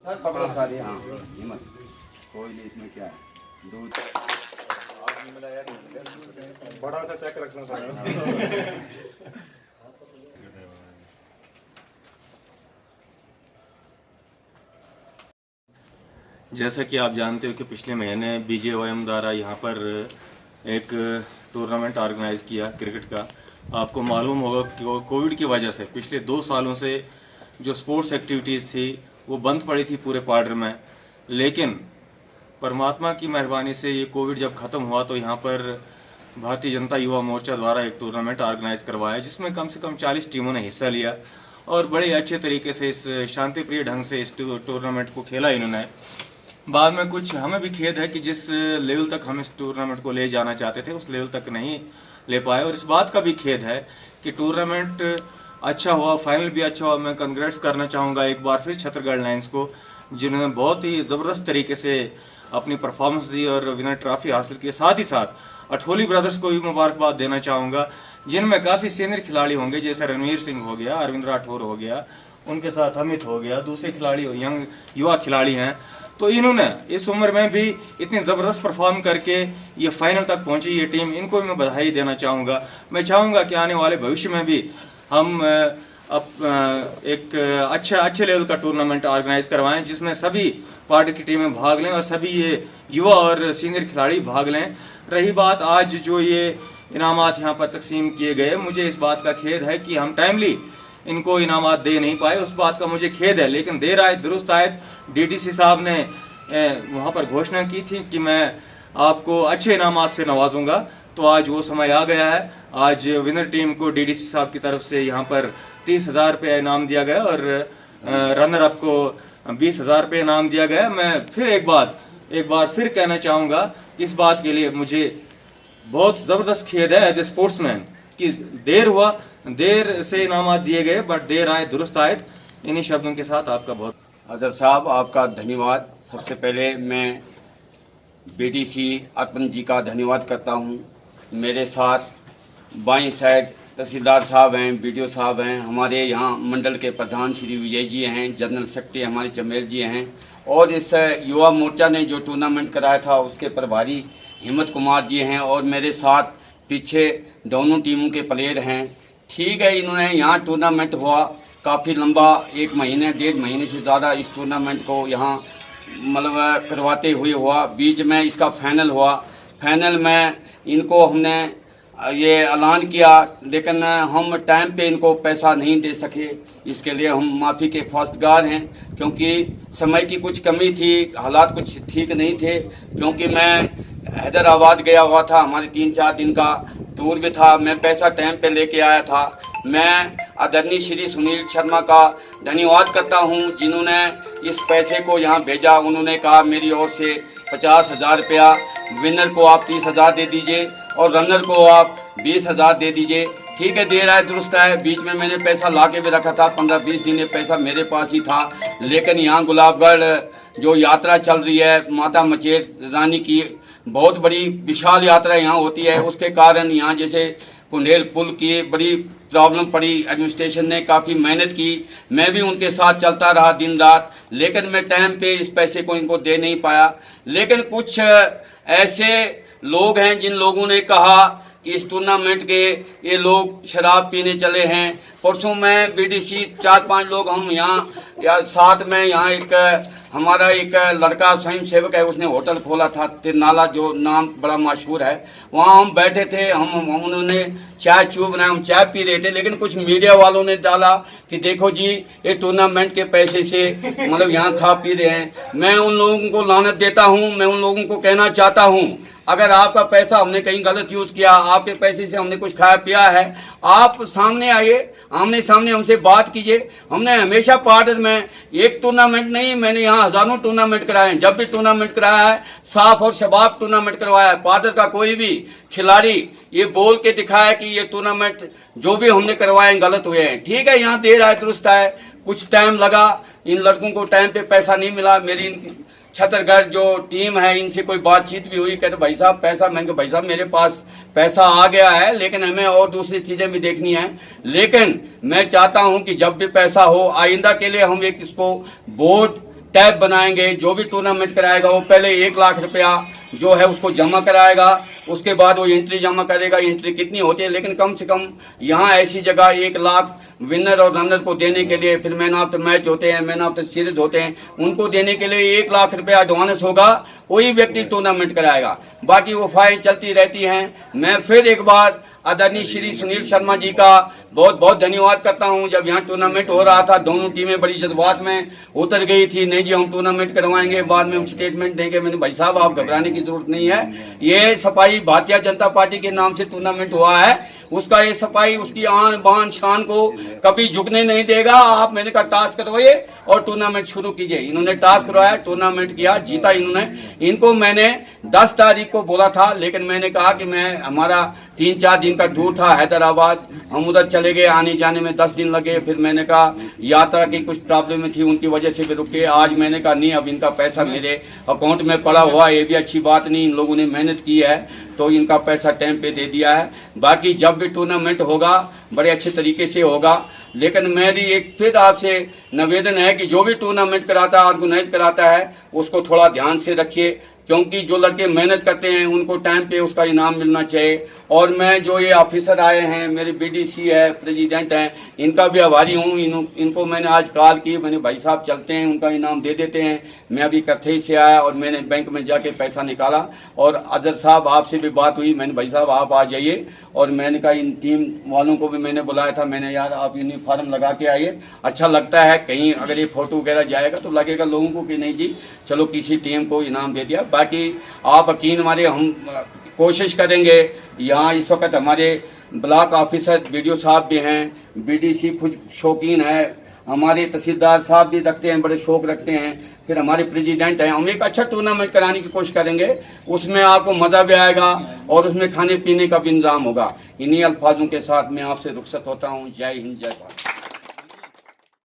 पकड़ो सारी। हाँ हिम्मत, कोई नहीं इसमें, क्या है दूध बड़ा सा चेक रखना सारा। जैसा कि आप जानते हो कि पिछले महीने BJOM द्वारा यहाँ पर एक टूर्नामेंट ऑर्गेनाइज किया क्रिकेट का। आपको मालूम होगा कि कोविड की वजह से पिछले 2 सालों से जो स्पोर्ट्स एक्टिविटीज़ थी वो बंद पड़ी थी पूरे पार्डर में, लेकिन परमात्मा की मेहरबानी से ये कोविड जब ख़त्म हुआ तो यहाँ पर भारतीय जनता युवा मोर्चा द्वारा एक टूर्नामेंट ऑर्गेनाइज करवाया, जिसमें कम से कम 40 टीमों ने हिस्सा लिया और बड़े अच्छे तरीके से इस शांतिप्रिय ढंग से इस टूर्नामेंट को खेला इन्होंने। बाद में कुछ हमें भी खेद है कि जिस लेवल तक हम इस टूर्नामेंट को ले जाना चाहते थे उस लेवल तक नहीं ले पाए, और इस बात का भी खेद है कि टूर्नामेंट अच्छा हुआ, फाइनल भी अच्छा हुआ। मैं कंग्रेट्स करना चाहूँगा एक बार फिर छत्तीसगढ़ लायंस को, जिन्होंने बहुत ही ज़बरदस्त तरीके से अपनी परफॉर्मेंस दी और विनर ट्रॉफी हासिल की। साथ ही साथ अठोली ब्रदर्स को भी मुबारकबाद देना चाहूँगा, जिनमें काफ़ी सीनियर खिलाड़ी होंगे, जैसे रणवीर सिंह हो गया, अरविंद राठौर हो गया, उनके साथ अमित हो गया, दूसरे खिलाड़ी यंग युवा खिलाड़ी हैं। तो इन्होंने इस उम्र में भी इतनी ज़बरदस्त परफॉर्म करके ये फाइनल तक पहुंची ये टीम, इनको भी मैं बधाई देना चाहूँगा। मैं चाहूँगा कि आने वाले भविष्य में भी हम एक अच्छे लेवल का टूर्नामेंट ऑर्गेनाइज करवाएं, जिसमें सभी पार्टी की टीमें भाग लें और सभी ये युवा और सीनियर खिलाड़ी भाग लें। रही बात आज जो ये इनामात यहाँ पर तकसीम किए गए, मुझे इस बात का खेद है कि हम टाइमली इनको इनामात दे नहीं पाए, उस बात का मुझे खेद है। लेकिन देर आए दुरुस्त आए, DDC साहब ने वहाँ पर घोषणा की थी कि मैं आपको अच्छे इनामात से नवाजूंगा, तो आज वो समय आ गया है। आज विनर टीम को DDC साहब की तरफ से यहाँ पर 30,000 रुपये इनाम दिया गया और रनर अप को 20,000 रुपये इनाम दिया गया। मैं फिर एक बार फिर कहना चाहूँगा कि इस बात के लिए मुझे बहुत ज़बरदस्त खेद है एज ए स्पोर्ट्समैन कि देर से इनामात दिए गए, बट देर आए दुरुस्त आए। इन्हीं शब्दों के साथ आपका बहुत अजहर साहब आपका धन्यवाद। सबसे पहले मैं BDC अर्पण जी का धन्यवाद करता हूं। मेरे साथ बाईं साइड तहसीलदार साहब हैं, BDO साहब हैं, हमारे यहाँ मंडल के प्रधान श्री विजय जी हैं, जनरल सेक्रेटरी हमारे चमेल जी हैं, और इस युवा मोर्चा ने जो टूर्नामेंट कराया था उसके प्रभारी हिम्मत कुमार जी हैं, और मेरे साथ पीछे दोनों टीमों के प्लेयर हैं। ठीक है, इन्होंने यहाँ टूर्नामेंट हुआ काफ़ी लंबा, 1 महीने 1.5 महीने से ज़्यादा इस टूर्नामेंट को यहाँ मतलब करवाते हुए हुआ। बीच में इसका फाइनल हुआ। फाइनल में इनको हमने ये ऐलान किया, लेकिन हम टाइम पे इनको पैसा नहीं दे सके। इसके लिए हम माफ़ी के ख्वास्तगार हैं, क्योंकि समय की कुछ कमी थी, हालात कुछ ठीक नहीं थे। क्योंकि मैं हैदराबाद गया हुआ था, हमारे 3-4 दिन का टूर भी था, मैं पैसा टाइम पे लेके आया था। मैं आदरणीय श्री सुनील शर्मा का धन्यवाद करता हूं, जिन्होंने इस पैसे को यहाँ भेजा। उन्होंने कहा मेरी ओर से 50,000 रुपया, विनर को आप 30,000 दे दीजिए और रनर को आप 20,000 दे दीजिए। ठीक है, देर आए दुरुस्त आए। बीच में मैंने पैसा ला के भी रखा था, 15-20 दिन ये पैसा मेरे पास ही था। लेकिन यहाँ गुलाबगढ़ जो यात्रा चल रही है माता मचेर रानी की, बहुत बड़ी विशाल यात्रा यहाँ होती है, उसके कारण यहाँ जैसे कुंडेल पुल की बड़ी प्रॉब्लम पड़ी। एडमिनिस्ट्रेशन ने काफ़ी मेहनत की, मैं भी उनके साथ चलता रहा दिन रात, लेकिन मैं टाइम पे इस पैसे को इनको दे नहीं पाया। लेकिन कुछ ऐसे लोग हैं जिन लोगों ने कहा कि इस टूर्नामेंट के ये लोग शराब पीने चले हैं। परसों में BDC 4-5 लोग हम यहाँ साथ में यहाँ एक हमारा एक लड़का स्वयं सेवक है, उसने होटल खोला था तिरनाला, जो नाम बड़ा मशहूर है। वहाँ हम बैठे थे, हम उन्होंने चाय चू बनाया, हम चाय पी रहे थे। लेकिन कुछ मीडिया वालों ने डाला कि देखो जी ये टूर्नामेंट के पैसे से मतलब यहाँ खा पी रहे हैं। मैं उन लोगों को लानत देता हूँ। मैं उन लोगों को कहना चाहता हूँ, अगर आपका पैसा हमने कहीं गलत यूज किया, आपके पैसे से हमने कुछ खाया पिया है, आप सामने आइए, आमने सामने हमसे बात कीजिए। हमने हमेशा पार्डर में एक टूर्नामेंट नहीं, मैंने यहाँ हजारों टूर्नामेंट कराए हैं। जब भी टूर्नामेंट कराया है साफ और शबाब टूर्नामेंट करवाया है। पार्डर का कोई भी खिलाड़ी ये बोल के दिखाया कि ये टूर्नामेंट जो भी हमने करवाए हैं गलत हुए हैं। ठीक है, यहाँ देर आए दुरुस्त आए, कुछ टाइम लगा, इन लड़कों को टाइम पे पैसा नहीं मिला। मेरी छत्तीसगढ़ जो टीम है इनसे कोई बातचीत भी हुई, कहते भाई साहब पैसा, मैंने कहा भाई साहब मेरे पास पैसा आ गया है, लेकिन हमें और दूसरी चीजें भी देखनी है। लेकिन मैं चाहता हूं कि जब भी पैसा हो, आइंदा के लिए हम एक इसको बोर्ड टैब बनाएंगे। जो भी टूर्नामेंट कराएगा वो पहले 1 लाख रुपया जो है उसको जमा कराएगा, उसके बाद वो एंट्री जमा करेगा। एंट्री कितनी होती है, लेकिन कम से कम यहाँ ऐसी जगह 1 लाख विनर और रनर को देने के लिए, फिर मैन ऑफ द मैच होते हैं, मैन ऑफ द सीरीज होते हैं, उनको देने के लिए 1 लाख रुपया एडवांस होगा, वही व्यक्ति टूर्नामेंट कराएगा। बाकी वो फाइल चलती रहती हैं। मैं फिर एक बार आदरणीय श्री सुनील शर्मा जी का बहुत बहुत धन्यवाद करता हूं। जब यहाँ टूर्नामेंट हो रहा था, दोनों टीमें बड़ी जज्बात में उतर गई थी, नहीं जी हम टूर्नामेंट करवाएंगे, बाद में हम स्टेटमेंट देंगे। मैंने भाई साहब आप घबराने की जरूरत नहीं है, ये सफाई भारतीय जनता पार्टी के नाम से टूर्नामेंट हुआ है, उसका ये सफाई उसकी आन बान शान को कभी झुकने नहीं देगा। आप मैंने कहा टास्क करवाइए और टूर्नामेंट शुरू कीजिए। इन्होंने टास्क करवाया, टूर्नामेंट किया, जीता इन्होंने। इनको मैंने 10 तारीख को बोला था, लेकिन मैंने कहा कि मैं हमारा 3-4 दिन का टूर था हैदराबाद, हम उधर चले गए, आने जाने में 10 दिन लगे। फिर मैंने कहा यात्रा की कुछ प्रॉब्लम थी, उनकी वजह से भी रुके। आज मैंने कहा नहीं, अब इनका पैसा मेरे अकाउंट में पड़ा हुआ, ये भी अच्छी बात नहीं, इन लोगों ने मेहनत की है तो इनका पैसा टाइम पे दे दिया है। बाकी जब भी टूर्नामेंट होगा बड़े अच्छे तरीके से होगा। लेकिन मेरी एक फिर आपसे निवेदन है कि जो भी टूर्नामेंट कराता है, ऑर्गेनाइज कराता है, उसको थोड़ा ध्यान से रखिए, क्योंकि जो लड़के मेहनत करते हैं उनको टाइम पे उसका इनाम मिलना चाहिए। और मैं जो ये ऑफिसर आए हैं, मेरे बीडीसी है, प्रेसिडेंट हैं, इनका भी आभारी हूँ। इनको मैंने आज कॉल की, मैंने भाई साहब चलते हैं, उनका इनाम दे देते हैं। मैं अभी कथई से आया और मैंने बैंक में जाके पैसा निकाला। और अजहर साहब आपसे भी बात हुई, मैंने भाई साहब आप आ जाइए, और मैंने कहा इन टीम वालों को भी मैंने बुलाया था, मैंने यार आप यूनिफॉर्म लगा के आइए, अच्छा लगता है, कहीं अगर ये फोटो वगैरह जाएगा तो लगेगा लोगों को कि नहीं जी चलो किसी टीम को इनाम दे दिया। बाकी आप यकीन हमारे, हम कोशिश करेंगे। यहाँ इस वक्त हमारे ब्लॉक ऑफिसर वीडियो साहब भी हैं, बीडीसी खुद शौकीन है, हमारे तहसीलदार साहब भी रखते हैं, बड़े शौक रखते हैं, फिर हमारे प्रेसिडेंट हैं। हम एक अच्छा टूर्नामेंट कराने की कोशिश करेंगे, उसमें आपको मज़ा भी आएगा और उसमें खाने पीने का भी इंतजाम होगा। इन्हीं अल्फाजों के साथ मैं आपसे रुखसत होता हूँ। जय हिंद, जय भारत।